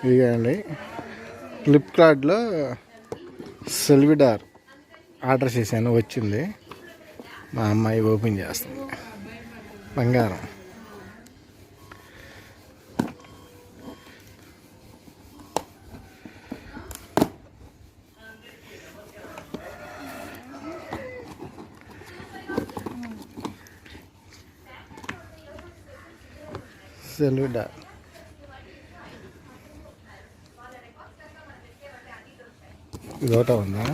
ఇదిగోండి, ఫ్లిప్కార్ట్లో సెల్విడార్ ఆర్డర్ చేశాను, వచ్చింది. మా అమ్మాయి ఓపెన్ చేస్తుంది. బంగారం. సెల్విడార్. ఇదోట ఉందా?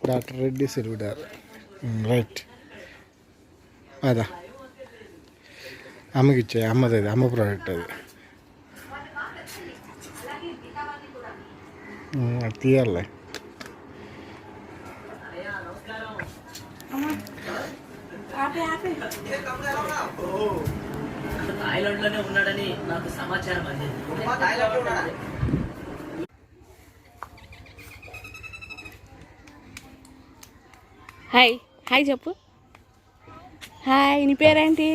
డాక్టర్ రెడ్డి సెల్విడార్. రైట్. అదా అమ్మకి ఇచ్చే, అమ్మది, అది అమ్మ ప్రోడక్ట్. అది అది తీయాలి. థాయిలాండ్లోనే ఉన్నాడని నాకు సమాచారం అందింది. హాయ్ హాయ్ చెప్పు. హాయ్, నీ పేరేంటి?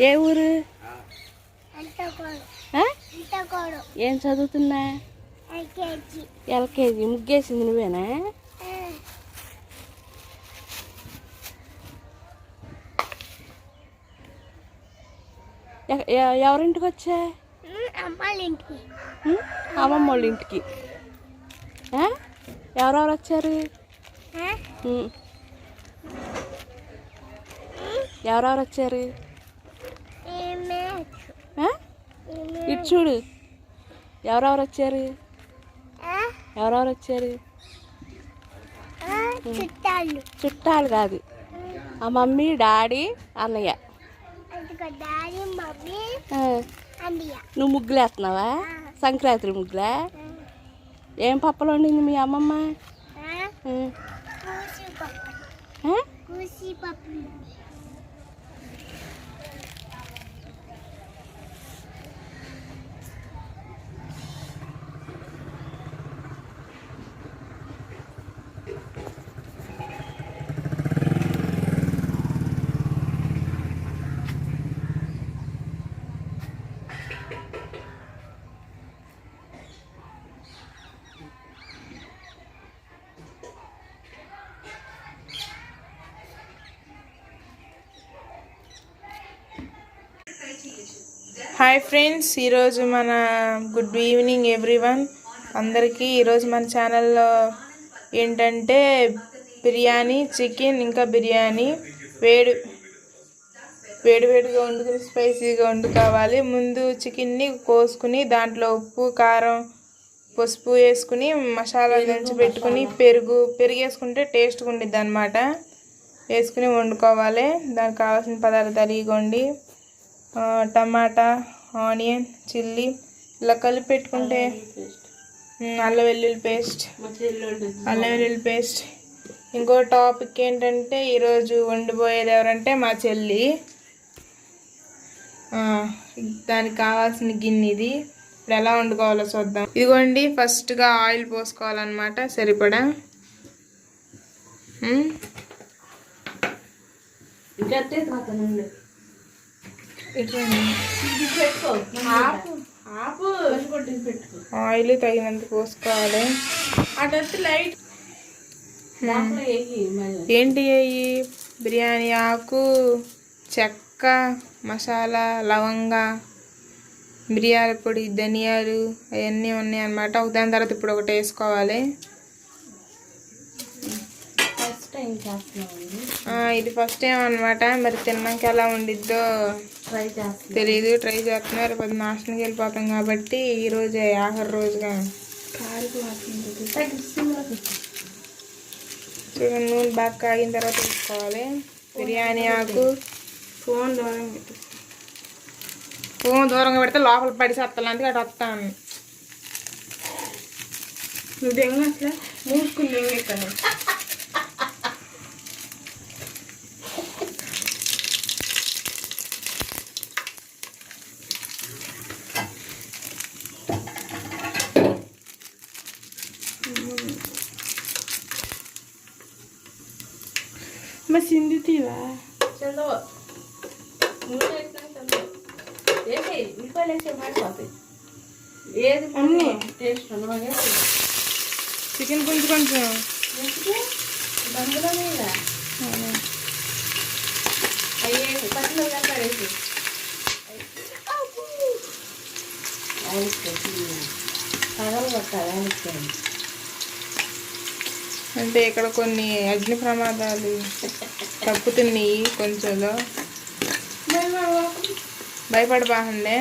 ఏ ఊరు? ఏం చదువుతున్నా? ఎల్కేజీ. ముగ్గేసింది నువ్వేనా? ఎవరింటికి వచ్చా? అమ్మమ్మ వాళ్ళ ఇంటికి. ఎవరెవరు వచ్చారు? ఎవరెవరు వచ్చారు? ఇటు చూడు, ఎవరెవరు వచ్చారు? ఎవరెవరు వచ్చారు? చుట్టాలు కాదు, ఆ మమ్మీ, డాడీ, అన్నయ్య. నువ్వు ముగ్గులు వేస్తున్నావా? సంక్రాంతి ముగ్గులా? ఏం పప్పలు వండింది మీ అమ్మమ్మ? హాయ్ ఫ్రెండ్స్, ఈరోజు మన గుడ్ ఈవినింగ్ ఎవ్రీవన్ అందరికీ. ఈరోజు మన ఛానల్లో ఏంటంటే బిర్యానీ, చికెన్, ఇంకా బిర్యానీ వేడివేడిగా వండుకుని స్పైసీగా వండుకోవాలి. ముందు చికెన్ని కోసుకుని దాంట్లో ఉప్పు, కారం, పసుపు వేసుకుని మసాలా దంచి పెట్టుకుని పెరుగు వేసుకుంటే టేస్ట్గా ఉండిద్ది అన్నమాట. వేసుకుని వండుకోవాలి. దానికి కావాల్సిన పదార్థాలు ఇగోండి: టమాటా, ఆనియన్, చిల్లీ, ఇలా కలిపి పెట్టుకుంటే అల్లం వెల్లుల్లి పేస్ట్. ఇంకో టాపిక్ ఏంటంటే ఈరోజు వండిపోయేది ఎవరంటే మా చెల్లి. దానికి కావాల్సిన గిన్నె ఇది. ఇప్పుడు ఎలా వండుకోవాలో చూద్దాం. ఇదిగోండి, ఫస్ట్గా ఆయిల్ పోసుకోవాలన్నమాట, సరిపడా. ఆయిల్ తగినంత పోసుకోవాలి. ఏంటి అయ్యి? బిర్యానీ ఆకు, చెక్క, మసాలా, లవంగా, మిరియాల పొడి, ధనియాలు అవన్నీ ఉన్నాయి అన్నమాట. దాని తర్వాత ఇప్పుడు ఒకటి వేసుకోవాలి. ఇది ఫస్ట్ టైం అనమాట. మరి తిన్నాక ఎలా ఉండిద్దో తెలీదు. ట్రై చేస్తున్నారు. రేపు నాశనంకి వెళ్ళిపోతాం కాబట్టి ఈరోజే ఆఖరి రోజుగా చూడండి. నూనె బాగా కాగిన తర్వాత తీసుకోవాలి. బిర్యానీ ఆకు ఫోన్ దూరంగా పెడితే లోపల పడి సత్తాను, అందుకే అటు వస్తాను. నువ్వు దెంగ అట్లా మూసుకుని దెంగెత్తాను. Mas hindi, diba? Sandok. Muna lang sandok. ఉల్లిపాయలు వేసే మాడిపోతాయి. ఏది అన్నీ టేస్ట్ ఉండదు. చికెన్ కొంచెం కొంచెం బందులోనే అయ్యేసి పచ్చిలో కట్టాడేసి పగలు కొట్టాలి. అంటే ఇక్కడ కొన్ని అగ్ని ప్రమాదాలు తప్పుతున్నాయి. కొంచెంలో భయపడబాహండే,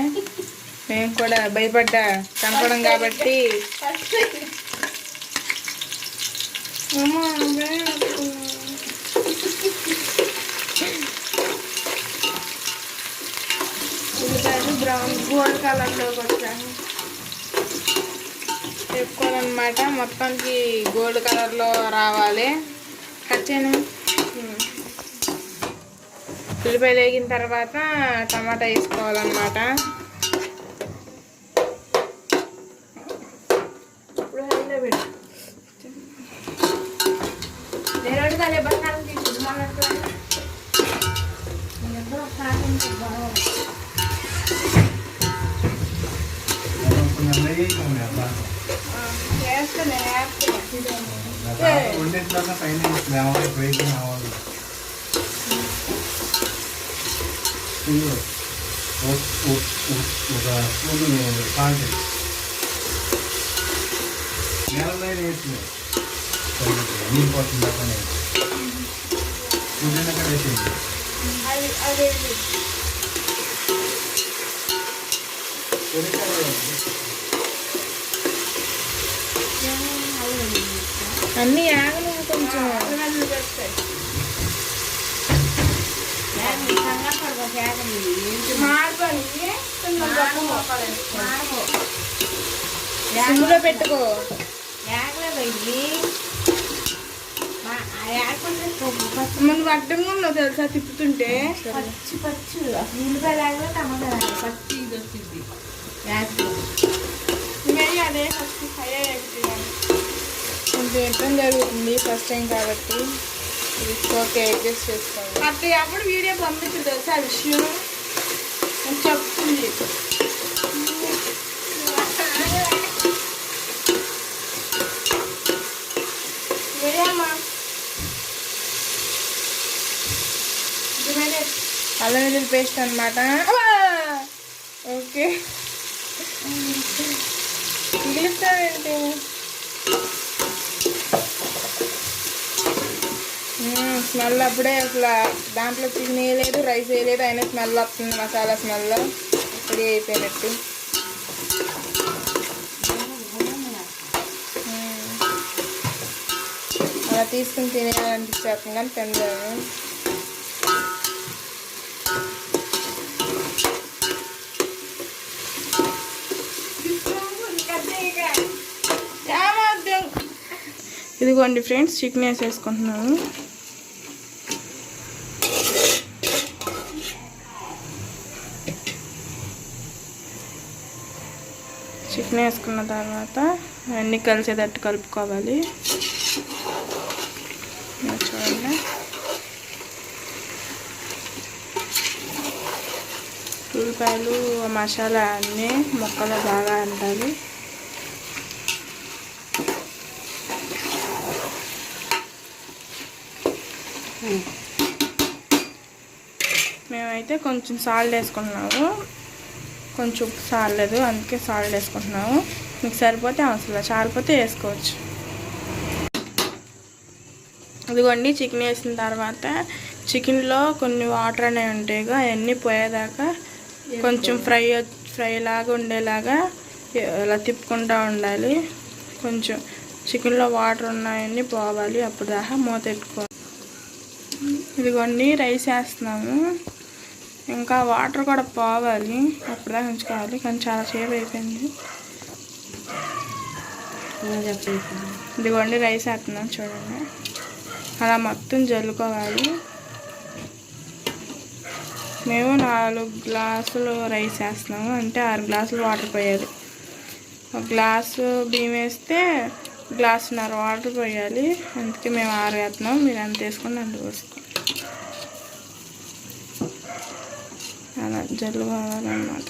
మేము కూడా భయపడ్డా చంపడం కాబట్టి. బ్రౌన్ గోల్డ్ కలర్లోకి వచ్చాను చెప్పుకోవాలన్నమాట. మొత్తానికి గోల్డ్ కలర్లో రావాలి. కట్ చేయను. ఉల్లిపాయలు వేగిన తర్వాత టమాటా వేసుకోవాలన్నమాట. ఇప్పుడు హైలో పెట్టు. నేను కాలే బంగారం తీసుకుంటు మనకు ఎప్పుడో అన్నీ ఆగను కొంచెం. సిమ్లో పెట్టుకో. మనం అడ్డంగా ఉన్నావు తెలుసా తిప్పుతుంటే. పచ్చి పచ్చి అసలు ఉల్లిపాయ లేకపోతే టమాటా పచ్చి ఇది వచ్చింది. అదే ఫస్ట్ కొంచెం ఇబ్బంది జరుగుతుంది ఫస్ట్ టైం కాబట్టి. ఓకే అడ్జస్ట్ చేసుకోండి. అప్పుడు అప్పుడు వీడియో పంపించదు తెలుసా ఆ విషయం చెప్తుంది. అల్లం వెల్లుల్లి పేస్ట్ అన్నమాట. ఓకే మిగిలిస్తావేంటి? స్మెల్ అప్పుడే అసలు దాంట్లో చికెన్ వేయలేదు, రైస్ వేయలేదు, అయినా స్మెల్ వస్తుంది. మసాలా స్మెల్ రెడీ అయిపోయినట్టు. అలా తీసుకుని తినేయాలనిపించేస్తుంది కానీ తినలేము. ఇదిగోండి ఫ్రెండ్స్, చికెన్ వేసేసుకుంటున్నాను. చికెన్ వేసుకున్న తర్వాత అన్నీ కలిసేటట్టు కలుపుకోవాలి. చూడండి, ఉల్లిపాయలు మసాలా అన్నీ ముక్కలు బాగా అంటాలి. మేమైతే కొంచెం సాల్ట్ వేసుకుంటున్నాము, కొంచెం ఉప్పు సాలలేదు, అందుకే సాల్ట్ వేసుకుంటున్నాము. మీకు సరిపోతే అవసరం, చాలిపోతే వేసుకోవచ్చు. ఇదిగోండి, చికెన్ వేసిన తర్వాత చికెన్లో కొన్ని వాటర్ అనేవి ఉంటాయిగా, అవన్నీ పోయేదాకా కొంచెం ఫ్రై లాగా ఉండేలాగా ఇలా తిప్పుకుంటూ ఉండాలి. కొంచెం చికెన్లో వాటర్ ఉన్నాయన్నీ పోవాలి, అప్పుడు దాకా మూత పెట్టుకోవాలి. ఇదిగోండి, రైస్ వేస్తున్నాము. ఇంకా వాటర్ కూడా పోవాలి, అప్పుడు దాకా ఉంచుకోవాలి. కానీ చాలా సేపు అయిపోయింది. ఇదిగోండి, రైస్ వేస్తున్నాం చూడండి. అలా మొత్తం జల్లుకోవాలి. మేము 4 గ్లాసులు రైస్ వేస్తున్నాము, అంటే 6 గ్లాసులు వాటర్ పోయాలి. 1 గ్లాసు బియ్యం వేస్తే గ్లాసున్నర వాటర్ పోయాలి. అందుకే మేము 6 వేస్తున్నాం. మీరు ఎంత వేసుకుని అంత పోసుకోండి. అలా జల్లుకోవాలన్నమాట.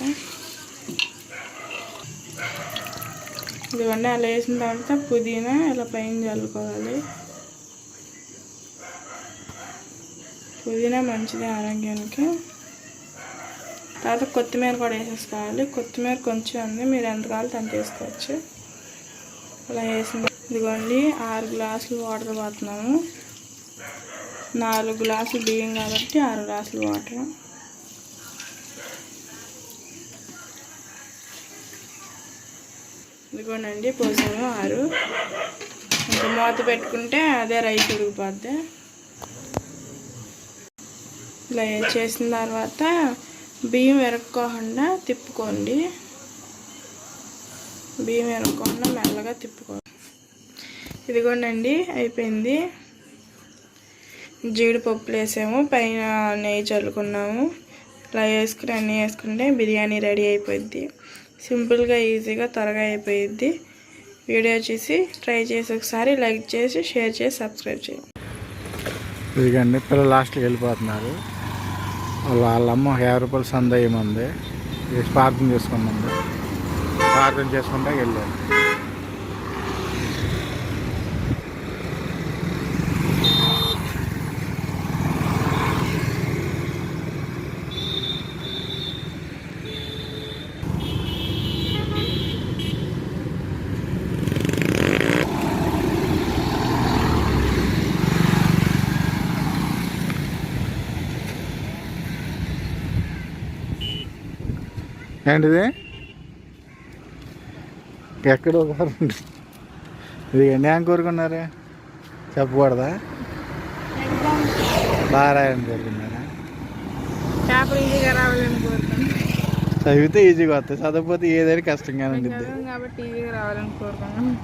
ఇదిగోండి అలా వేసిన తర్వాత పుదీనా ఇలా పైన చల్లుకోవాలి. పుదీనా మంచిది ఆరోగ్యానికి. తర్వాత కొత్తిమీర కూడా వేసేసుకోవాలి. కొత్తిమీర కొంచెం ఉంది, మీరు ఎంత కావాలో అంత వేసుకోవచ్చు. అలా వేసిన ఇదిగోండి 6 గ్లాసులు వాటర్ పోతున్నాము. 4 గ్లాసులు బియ్యం కాబట్టి 6 గ్లాసులు వాటర్. ఇదిగోండి పోసాము 6. ఇంకా మూత పెట్టుకుంటే అదే రైస్ ఉడికిపోద్ది. ఇలా చేసిన తర్వాత బియ్యం ఎరక్కోకుండా తిప్పుకోండి. బియ్యం ఎరక్కోకుండా మెల్లగా తిప్పుకోండి. ఇదిగోండి అయిపోయింది. జీడిపప్పులు వేసాము, పైన నెయ్యి చల్లుకున్నాము. ఇలా వేసుకుని అన్నీ వేసుకుంటే బిర్యానీ రెడీ అయిపోద్ది. సింపుల్గా ఈజీగా త్వరగా అయిపోయిద్ది. వీడియో చూసి ట్రై చేసి ఒకసారి లైక్ చేసి షేర్ చేసి సబ్స్క్రైబ్ చేయండి. ఇదిగండి పిల్లలు లాస్ట్కి వెళ్ళిపోతున్నారు. వాళ్ళ అమ్మ 50 రూపాయలు సంద ఏముంది ప్రార్థన చేసుకున్నాము. ప్రార్థన చేసుకుంటే వెళ్ళారు. ఏంటిది ఎక్కడో ఇది ఏం కోరుకున్నారా? చెప్పకూడదా? బాగా రాయని కోరుకున్నారా? పేపర్ ఈజీగా రావాలని కోరుకున్నాను. చదివితే ఈజీగా వస్తాయి, చదవకపోతే ఏదైనా కష్టంగానే ఉంటుంది కాబట్టి ఈజీగా రావాలని కోరుకున్నాను.